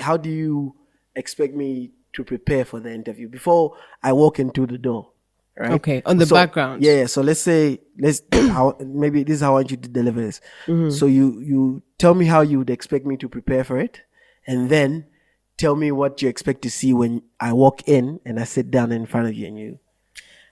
how do you expect me to prepare for the interview before I walk into the door? Right? Okay, on the background. Yeah, so maybe this is how I want you to deliver this. So you tell me how you would expect me to prepare for it, and then tell me what you expect to see when I walk in and I sit down in front of you and you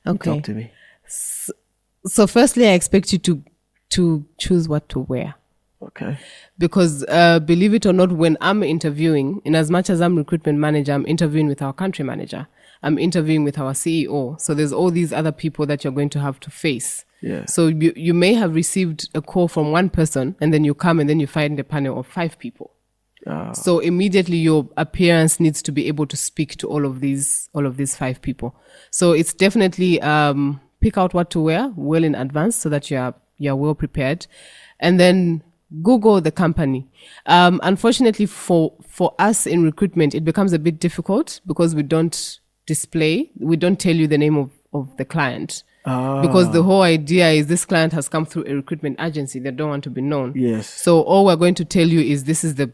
talk to me. So firstly, I expect you to choose what to wear. Okay. Because believe it or not, when I'm interviewing, in as much as I'm recruitment manager, I'm interviewing with our country manager. I'm interviewing with our CEO. So there's all these other people that you're going to have to face. Yeah. So you may have received a call from one person, and then you come and then you find a panel of 5 people. So immediately your appearance needs to be able to speak to all of these 5 people. So it's definitely pick out what to wear well in advance so that you're well prepared, and then Google the company. Unfortunately for us in recruitment, it becomes a bit difficult because we don't tell you the name of the client. Because the whole idea is this client has come through a recruitment agency. They don't want to be known. Yes. So all we're going to tell you is this is the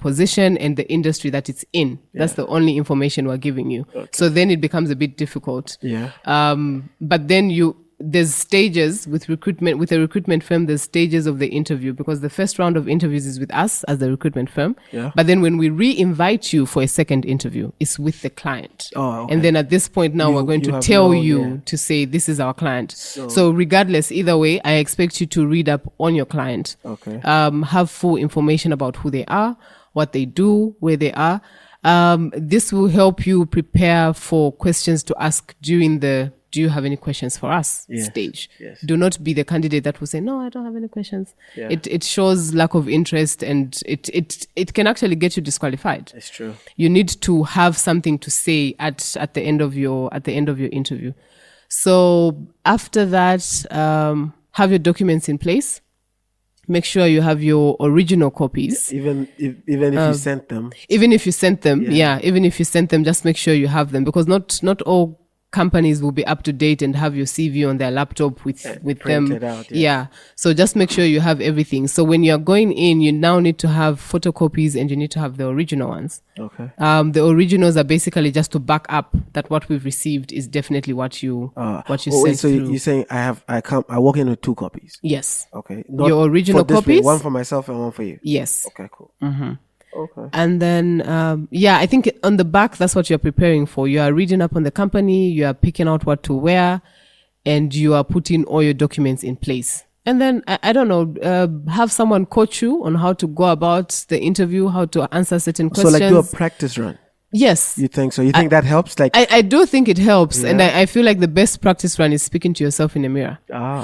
position and the industry that it's in. That's the only information we're giving you. Okay. So then it becomes a bit difficult. Yeah. But then there's stages with recruitment, with a recruitment firm, there's stages of the interview, because the first round of interviews is with us as the recruitment firm. Yeah. But then when we re-invite you for a second interview, it's with the client. Oh, okay. And then at this point now we're going to tell you to say, this is our client. So regardless, either way, I expect you to read up on your client. Okay. Have full information about who they are, what they do, where they are. This will help you prepare for questions to ask during the do you have any questions for us stage. Yes. Do not be the candidate that will say, no, I don't have any questions. Yeah. It shows lack of interest, and it can actually get you disqualified. It's true. You need to have something to say at the end of your interview. So after that, have your documents in place. Make sure you have your original copies. Even if you sent them. Even if you sent them, even if you sent them, just make sure you have them, because not all companies will be up to date and have your CV on their laptop with them. Out, So just make sure you have everything. So when you're going in, you now need to have photocopies and you need to have the original ones. Okay. The originals are basically just to back up that what we've received is definitely what you sent so through. You're saying I walk in with 2 copies? Yes. Okay. Your original copies? One for myself and one for you? Yes. Okay, cool. Mm-hmm. Okay. And then, I think on the back, that's what you're preparing for. You are reading up on the company, you are picking out what to wear, and you are putting all your documents in place. And then, I don't know, have someone coach you on how to go about the interview, how to answer certain questions. So like do a practice run? Yes. You think so? You think that helps? Like I do think it helps. And I feel like the best practice run is speaking to yourself in a mirror.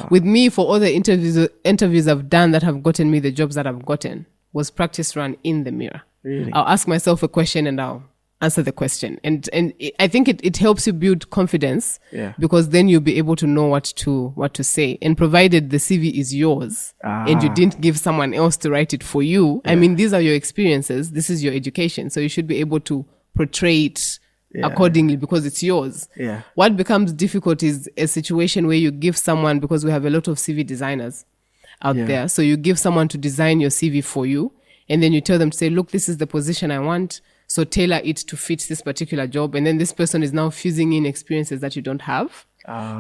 With me, for all the interviews I've done that have gotten me the jobs that I've gotten, was practice run in the mirror. Really? I'll ask myself a question and I'll answer the question. And I think it helps you build confidence, because then you'll be able to know what to say. And provided the CV is yours and you didn't give someone else to write it for you, I mean, these are your experiences. This is your education. So you should be able to portray it accordingly, because it's yours. Yeah. What becomes difficult is a situation where you give someone, because we have a lot of CV designers out there. So you give someone to design your CV for you, and then you tell them to say, look, this is the position I want, so tailor it to fit this particular job. And then this person is now fusing in experiences that you don't have.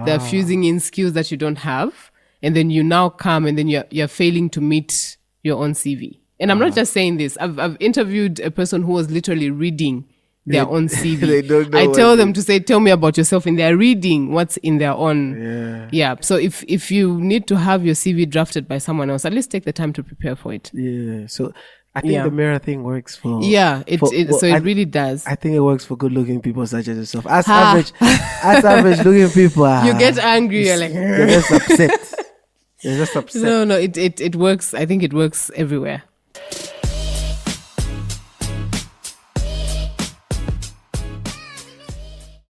They're fusing in skills that you don't have. And then you now come and then you're failing to meet your own CV. And I'm not just saying this. I've interviewed a person who was literally reading their own CV. They don't know. I tell them to say, tell me about yourself, and they're reading what's in their own. Yeah. So if you need to have your CV drafted by someone else, at least take the time to prepare for it. Yeah. So I think the mirror thing works for... Yeah, it really does. I think it works for good-looking people such as yourself. As average-looking people... you get angry, you're like... You're just upset. You're just upset. No, it works. I think it works everywhere.